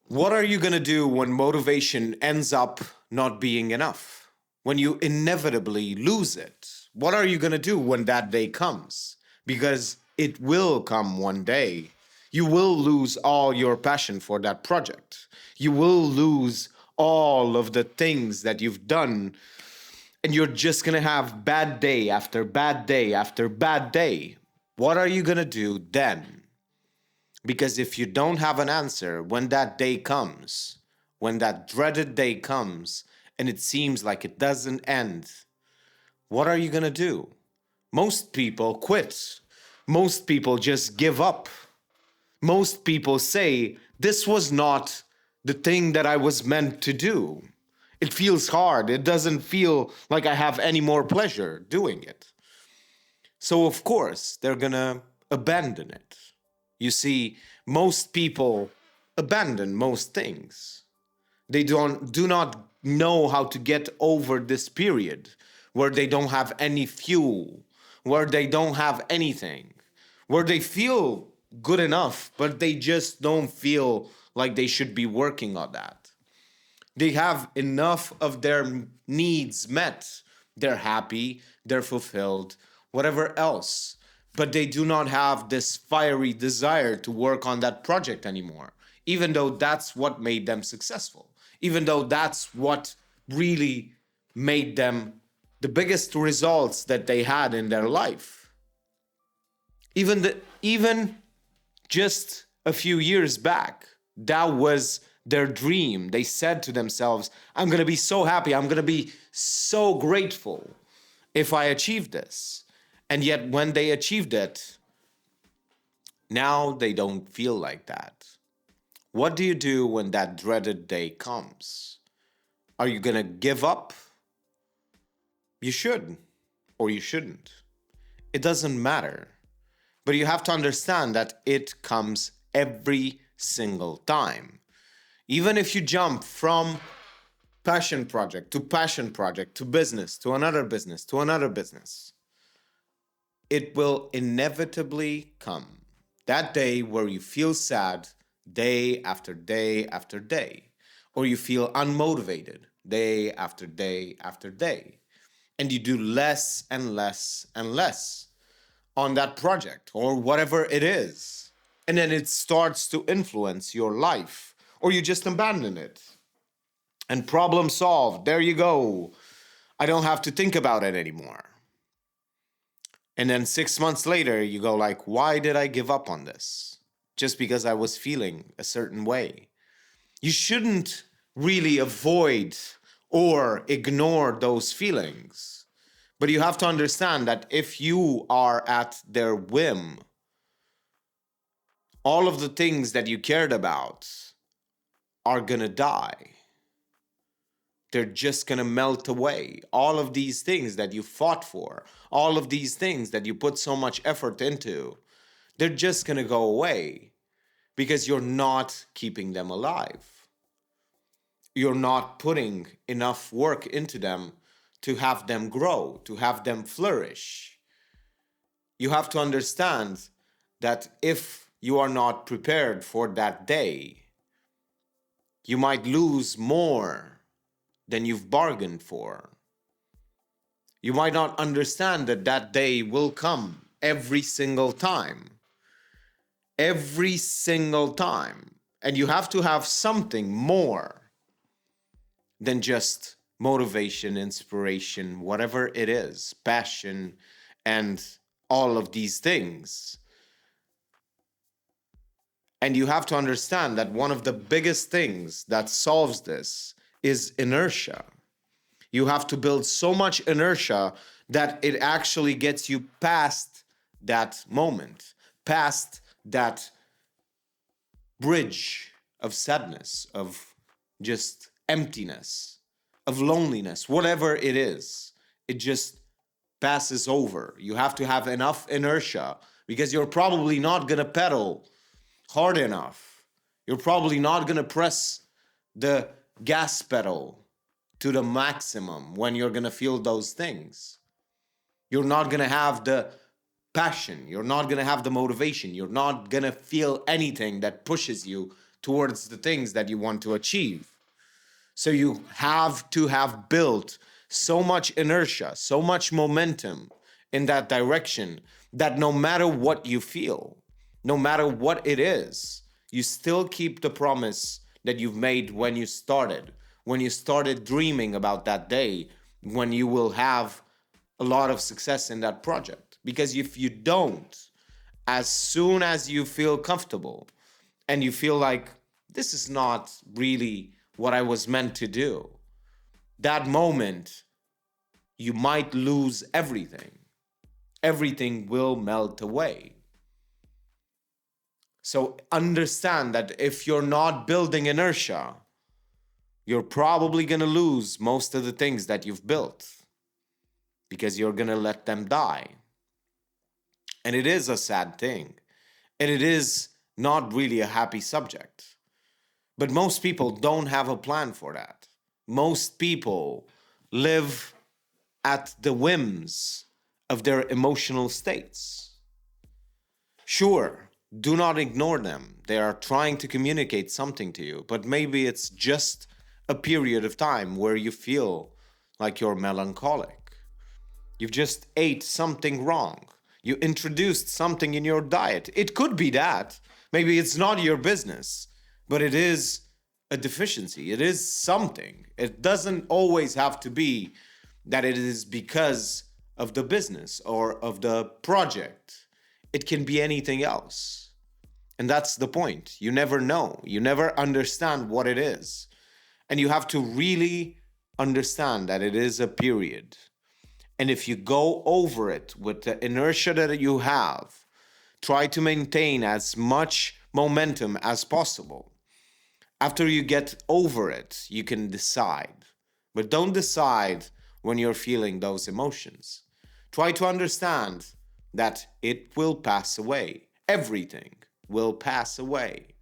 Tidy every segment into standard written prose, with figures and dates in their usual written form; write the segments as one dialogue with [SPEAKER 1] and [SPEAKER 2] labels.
[SPEAKER 1] What are you going to do when motivation ends up not being enough? When you inevitably lose it? What are you going to do when that day comes? Because it will come one day. You will lose all your passion for that project. You will lose all of the things that you've done, and you're just going to have bad day after bad day after bad day. What are you going to do then? Because if you don't have an answer when that day comes, when that dreaded day comes, and it seems like it doesn't end, what are you going to do? Most people quit. Most people just give up. Most people say, this was not the thing that I was meant to do. It feels hard. It doesn't feel like I have any more pleasure doing it. So, of course, they're going to abandon it. You see, most people abandon most things. They do not know how to get over this period where they don't have any fuel, where they don't have anything, where they feel good enough, but they just don't feel like they should be working on that. They have enough of their needs met. They're happy, they're fulfilled, whatever else. But they do not have this fiery desire to work on that project anymore, even though that's what made them successful, even though that's what really made them the biggest results that they had in their life. Even just a few years back, that was their dream. They said to themselves, I'm going to be so happy, I'm going to be so grateful if I achieve this. And yet, when they achieved it, now they don't feel like that. What do you do when that dreaded day comes? Are you going to give up? You should, or you shouldn't. It doesn't matter. But you have to understand that it comes every single time. Even if you jump from passion project to business to another business to another business, it will inevitably come. That day where you feel sad day after day after day, or you feel unmotivated day after day after day, and you do less and less and less on that project or whatever it is. And then it starts to influence your life, or you just abandon it. And problem solved. There you go. I don't have to think about it anymore. And then 6 months later, you go like, why did I give up on this? Just because I was feeling a certain way. You shouldn't really avoid or ignore those feelings. But you have to understand that if you are at their whim, all of the things that you cared about are gonna die. They're just going to melt away. All of these things that you fought for, all of these things that you put so much effort into, they're just going to go away because you're not keeping them alive. You're not putting enough work into them to have them grow, to have them flourish. You have to understand that if you are not prepared for that day, you might lose more than you've bargained for. You might not understand that that day will come every single time. Every single time. And you have to have something more than just motivation, inspiration, whatever it is, passion, and all of these things. And you have to understand that one of the biggest things that solves this is inertia. You have to build so much inertia that it actually gets you past that moment, past that bridge of sadness, of just emptiness, of loneliness, whatever it is. It just passes over. You have to have enough inertia because you're probably not going to pedal hard enough. You're probably not going to press the gas pedal to the maximum when you're going to feel those things. You're not going to have the passion. You're not going to have the motivation. You're not going to feel anything that pushes you towards the things that you want to achieve. So you have to have built so much inertia, so much momentum in that direction that no matter what you feel, no matter what it is, you still keep the promise that you've made when you started dreaming about that day, when you will have a lot of success in that project. Because if you don't, as soon as you feel comfortable and you feel like this is not really what I was meant to do, that moment you might lose everything. Everything will melt away. So understand that if you're not building inertia, you're probably going to lose most of the things that you've built because you're going to let them die. And it is a sad thing. And it is not really a happy subject. But most people don't have a plan for that. Most people live at the whims of their emotional states. Sure, do not ignore them. They are trying to communicate something to you, but maybe it's just a period of time where you feel like you're melancholic. You've just ate something wrong. You introduced something in your diet. It could be that. Maybe it's not your business, but it is a deficiency. It is something. It doesn't always have to be that it is because of the business or of the project. It can be anything else. And that's the point. You never know. You never understand what it is. And you have to really understand that it is a period. And if you go over it with the inertia that you have, try to maintain as much momentum as possible. After you get over it, you can decide. But don't decide when you're feeling those emotions. Try to understand that it will pass away. Everything will pass away.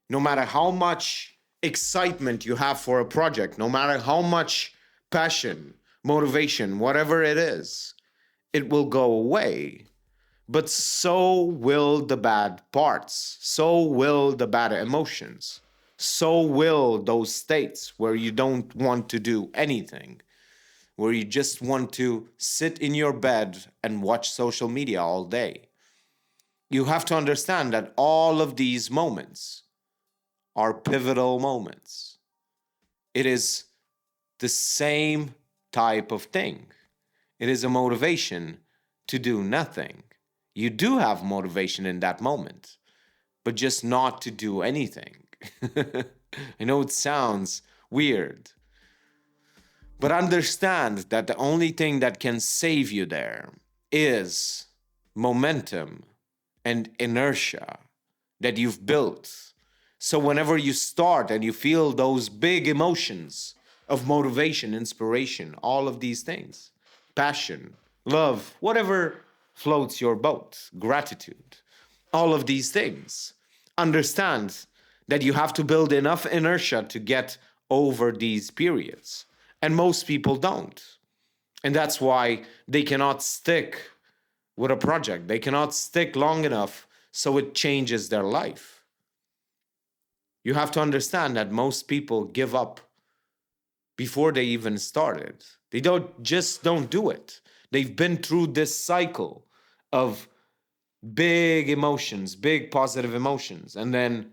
[SPEAKER 1] No matter how much excitement you have for a project, no matter how much passion, motivation, whatever it is, it will go away. But so will the bad parts. So will the bad emotions. So will those states where you don't want to do anything, where you just want to sit in your bed and watch social media all day. You have to understand that all of these moments are pivotal moments. It is the same type of thing. It is a motivation to do nothing. You do have motivation in that moment, but just not to do anything. I know it sounds weird, but understand that the only thing that can save you there is momentum and inertia that you've built. So whenever you start and you feel those big emotions of motivation, inspiration, all of these things, passion, love, whatever floats your boat, gratitude, all of these things, understand that you have to build enough inertia to get over these periods. And most people don't. And that's why they cannot stick with a project. They cannot stick long enough so it changes their life. You have to understand that most people give up before they even started. They don't do it. They've been through this cycle of big emotions, big positive emotions, and then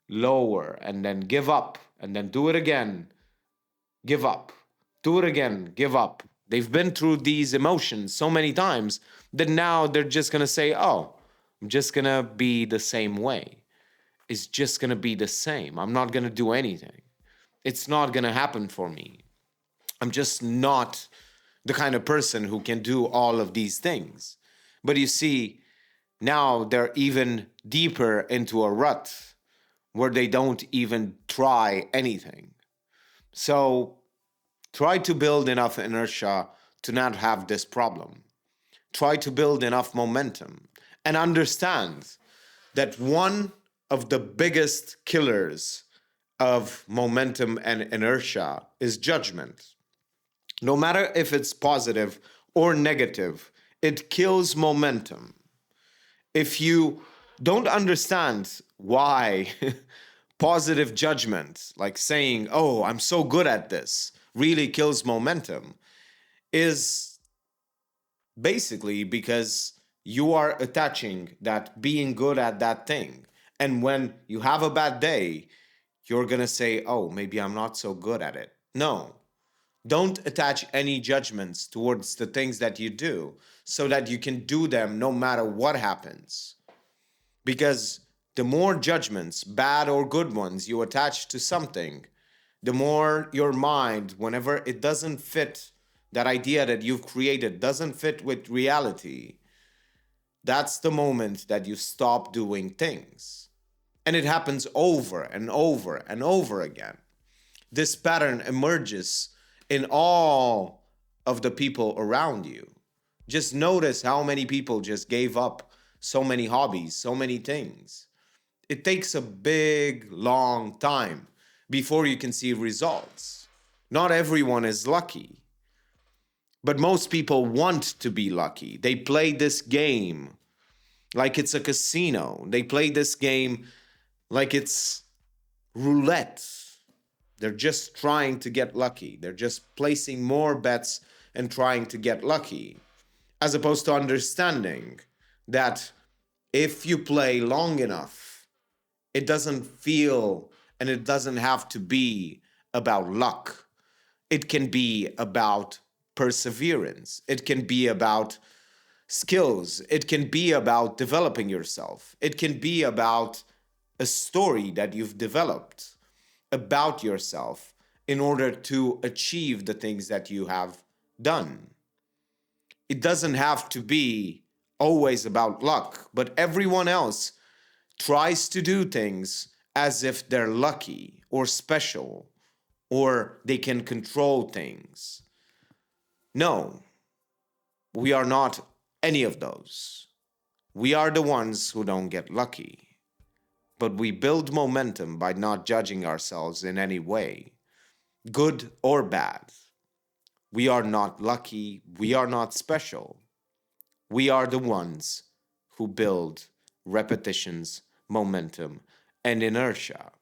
[SPEAKER 1] lower, and then give up, and then do it again, give up, do it again, give up. They've been through these emotions so many times that now they're just gonna say, oh, I'm just gonna be the same way. It's just gonna be the same. I'm not gonna do anything. It's not gonna happen for me. I'm just not the kind of person who can do all of these things. But you see, now they're even deeper into a rut where they don't even try anything. So try to build enough inertia to not have this problem. Try to build enough momentum and understand that one of the biggest killers of momentum and inertia is judgment. No matter if it's positive or negative, it kills momentum. If you don't understand why positive judgment, like saying, oh, I'm so good at this, really kills momentum, is basically because you are attaching that being good at that thing. And when you have a bad day, you're going to say, oh, maybe I'm not so good at it. No, don't attach any judgments towards the things that you do so that you can do them no matter what happens. Because the more judgments, bad or good ones, you attach to something, the more your mind, whenever it doesn't fit, that idea that you've created doesn't fit with reality, that's the moment that you stop doing things. And it happens over and over and over again. This pattern emerges in all of the people around you. Just notice how many people just gave up so many hobbies, so many things. It takes a big, long time before you can see results. Not everyone is lucky, but most people want to be lucky. They play this game like it's a casino. They play this game like it's roulette. They're just trying to get lucky. They're just placing more bets and trying to get lucky, as opposed to understanding that if you play long enough, it doesn't feel and it doesn't have to be about luck. It can be about perseverance. It can be about skills. It can be about developing yourself. It can be about a story that you've developed about yourself in order to achieve the things that you have done. It doesn't have to be always about luck, but everyone else tries to do things as if they're lucky or special or they can control things. No, we are not any of those. We are the ones who don't get lucky. But we build momentum by not judging ourselves in any way, good or bad. We are not lucky. We are not special. We are the ones who build repetitions, momentum, and inertia.